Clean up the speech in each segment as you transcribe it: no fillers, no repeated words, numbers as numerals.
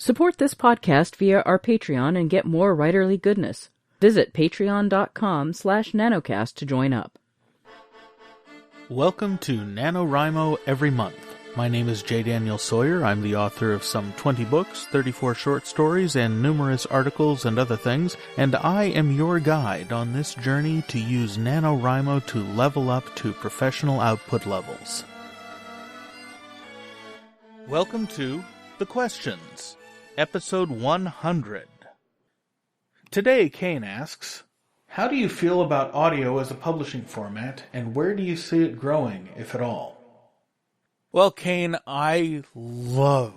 Support this podcast via our Patreon and get more writerly goodness. Visit patreon.com/nanocast to join up. Welcome to NaNoWriMo Every Month. My name is J. Daniel Sawyer. I'm the author of some 20 books, 34 short stories, and numerous articles and other things, and I am your guide on this journey to use NaNoWriMo to level up to professional output levels. Welcome to The Questions, Episode 100. Today, Cain asks, how do you feel about audio as a publishing format, and where do you see it growing, if at all? Well, Cain, I love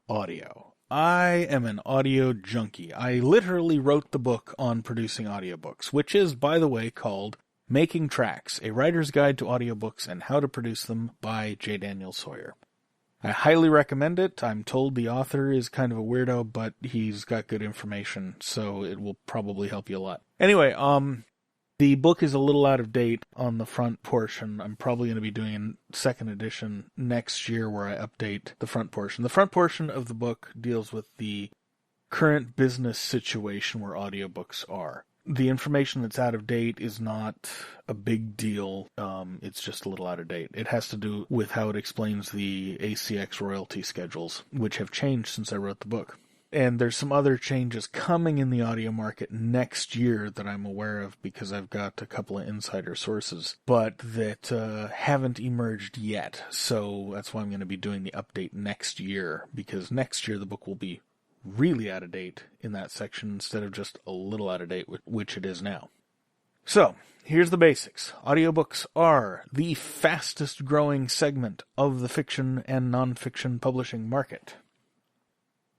audio. I am an audio junkie. I literally wrote the book on producing audiobooks, which is, by the way, called Making Tracks, A Writer's Guide to Audiobooks and How to Produce Them by J. Daniel Sawyer. I highly recommend it. I'm told the author is kind of a weirdo, but he's got good information, so it will probably help you a lot. Anyway, the book is a little out of date on the front portion. I'm probably going to be doing a second edition next year where I update the front portion. The front portion of the book deals with the current business situation where audiobooks are. The information that's out of date is not a big deal. It's just a little out of date. It has to do with how it explains the ACX royalty schedules, which have changed since I wrote the book. And there's some other changes coming in the audio market next year that I'm aware of because I've got a couple of insider sources, but that haven't emerged yet. So that's why I'm going to be doing the update next year, because next year the book will be really out of date in that section instead of just a little out of date, which it is now. So, here's the basics. Audiobooks are the fastest growing segment of the fiction and nonfiction publishing market.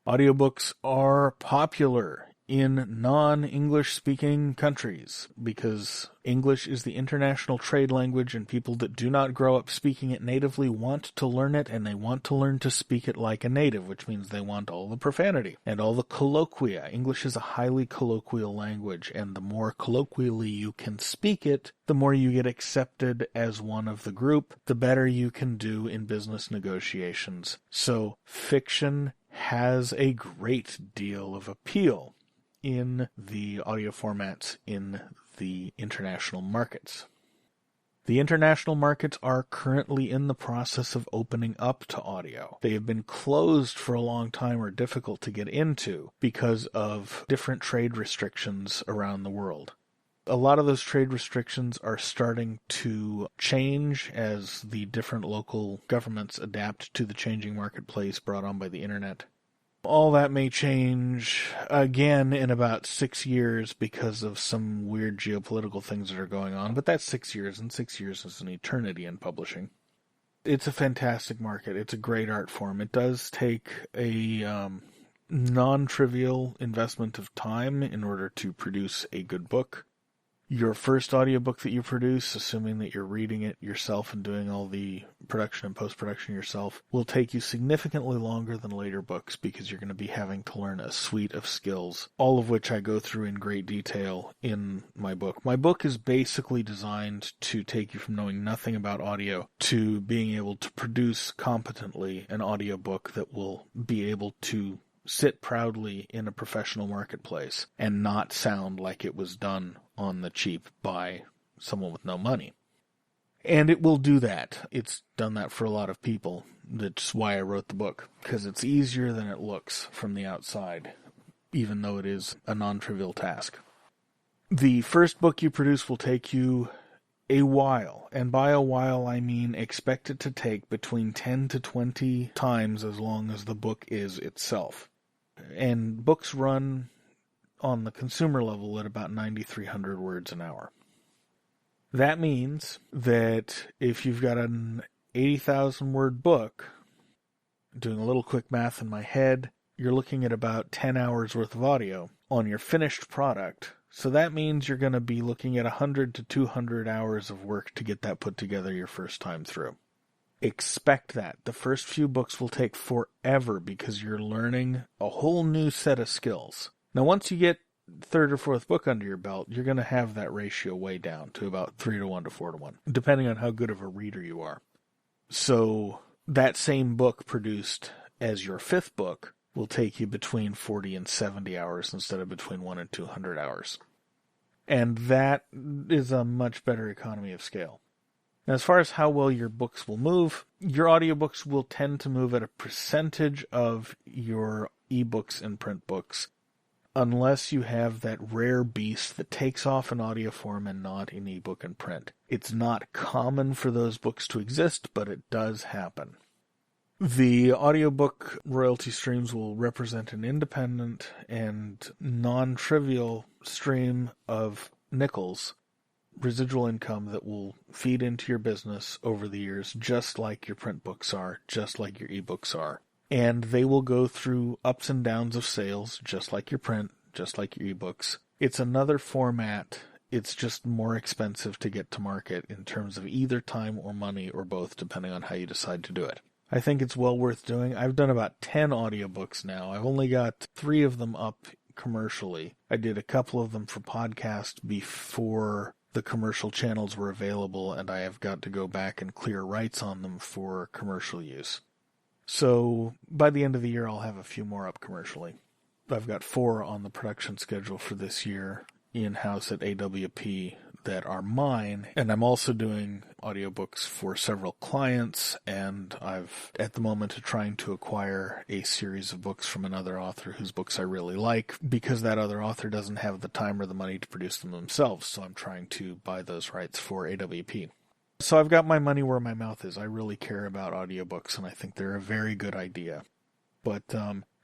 Audiobooks are popular in non-English speaking countries because English is the international trade language, and people that do not grow up speaking it natively want to learn it, and they want to learn to speak it like a native, which means they want all the profanity and all the colloquia. English is a highly colloquial language, and the more colloquially you can speak it, the more you get accepted as one of the group, the better you can do in business negotiations. So fiction has a great deal of appeal in the audio formats in the international markets. The international markets are currently in the process of opening up to audio. They have been closed for a long time or difficult to get into because of different trade restrictions around the world. A lot of those trade restrictions are starting to change as the different local governments adapt to the changing marketplace brought on by the internet. All that may change again in about 6 years because of some weird geopolitical things that are going on, but that's 6 years, and 6 years is an eternity in publishing. It's a fantastic market. It's a great art form. It does take a non-trivial investment of time in order to produce a good book. Your first audiobook that you produce, assuming that you're reading it yourself and doing all the production and post-production yourself, will take you significantly longer than later books because you're going to be having to learn a suite of skills, all of which I go through in great detail in my book. My book is basically designed to take you from knowing nothing about audio to being able to produce competently an audiobook that will be able to sit proudly in a professional marketplace and not sound like it was done on the cheap by someone with no money. And it will do that. It's done that for a lot of people. That's why I wrote the book, because it's easier than it looks from the outside, even though it is a non-trivial task. The first book you produce will take you a while, and by a while I mean expect it to take between 10 to 20 times as long as the book is itself. And books run on the consumer level at about 9,300 words an hour. That means that if you've got an 80,000 word book, doing a little quick math in my head, you're looking at about 10 hours worth of audio on your finished product. So that means you're going to be looking at 100 to 200 hours of work to get that put together your first time through. Expect that. The first few books will take forever because you're learning a whole new set of skills. Now, once you get third or fourth book under your belt, you're going to have that ratio way down to about 3-to-1 to 4-to-1, depending on how good of a reader you are. So that same book produced as your fifth book will take you between 40 and 70 hours instead of between 1 and 200 hours. And that is a much better economy of scale. Now, as far as how well your books will move, your audiobooks will tend to move at a percentage of your ebooks and print books, unless you have that rare beast that takes off in audio form and not in ebook and print. It's not common for those books to exist, but it does happen. The audiobook royalty streams will represent an independent and non-trivial stream of nickels, residual income that will feed into your business over the years, just like your print books are, just like your ebooks are. And they will go through ups and downs of sales, just like your print, just like your ebooks. It's another format. It's just more expensive to get to market in terms of either time or money or both, depending on how you decide to do it. I think it's well worth doing. I've done about 10 audiobooks now. I've only got 3 of them up commercially. I did a couple of them for podcast before the commercial channels were available, and I have got to go back and clear rights on them for commercial use. So by the end of the year, I'll have a few more up commercially. I've got 4 on the production schedule for this year in-house at AWP that are mine, and I'm also doing audiobooks for several clients, and I've at the moment trying to acquire a series of books from another author whose books I really like, because that other author doesn't have the time or the money to produce them themselves, so I'm trying to buy those rights for AWP. So I've got my money where my mouth is. I really care about audiobooks, and I think they're a very good idea. But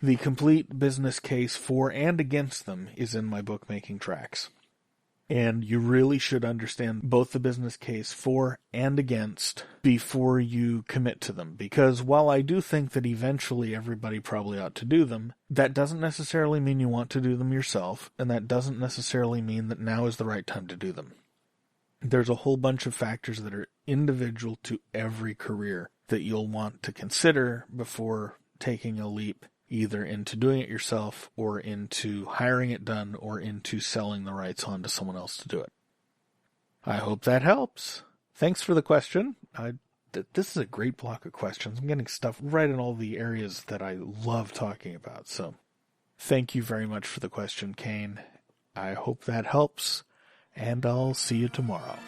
the complete business case for and against them is in my bookmaking tracks. And you really should understand both the business case for and against before you commit to them. Because while I do think that eventually everybody probably ought to do them, that doesn't necessarily mean you want to do them yourself, and that doesn't necessarily mean that now is the right time to do them. There's a whole bunch of factors that are individual to every career that you'll want to consider before taking a leap, either into doing it yourself or into hiring it done or into selling the rights on to someone else to do it. I hope that helps. Thanks for the question. This is a great block of questions. I'm getting stuff right in all the areas that I love talking about. So thank you very much for the question, Cain. I hope that helps, and I'll see you tomorrow.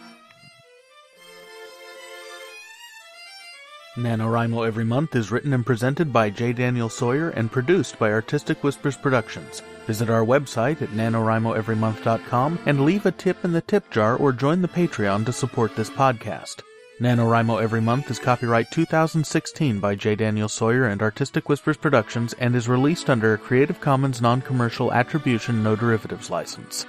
NaNoWriMo Every Month is written and presented by J. Daniel Sawyer and produced by Artistic Whispers Productions. Visit our website at nanowrimoeverymonth.com and leave a tip in the tip jar or join the Patreon to support this podcast. NaNoWriMo Every Month is copyright 2016 by J. Daniel Sawyer and Artistic Whispers Productions and is released under a Creative Commons Non-Commercial Attribution No Derivatives license.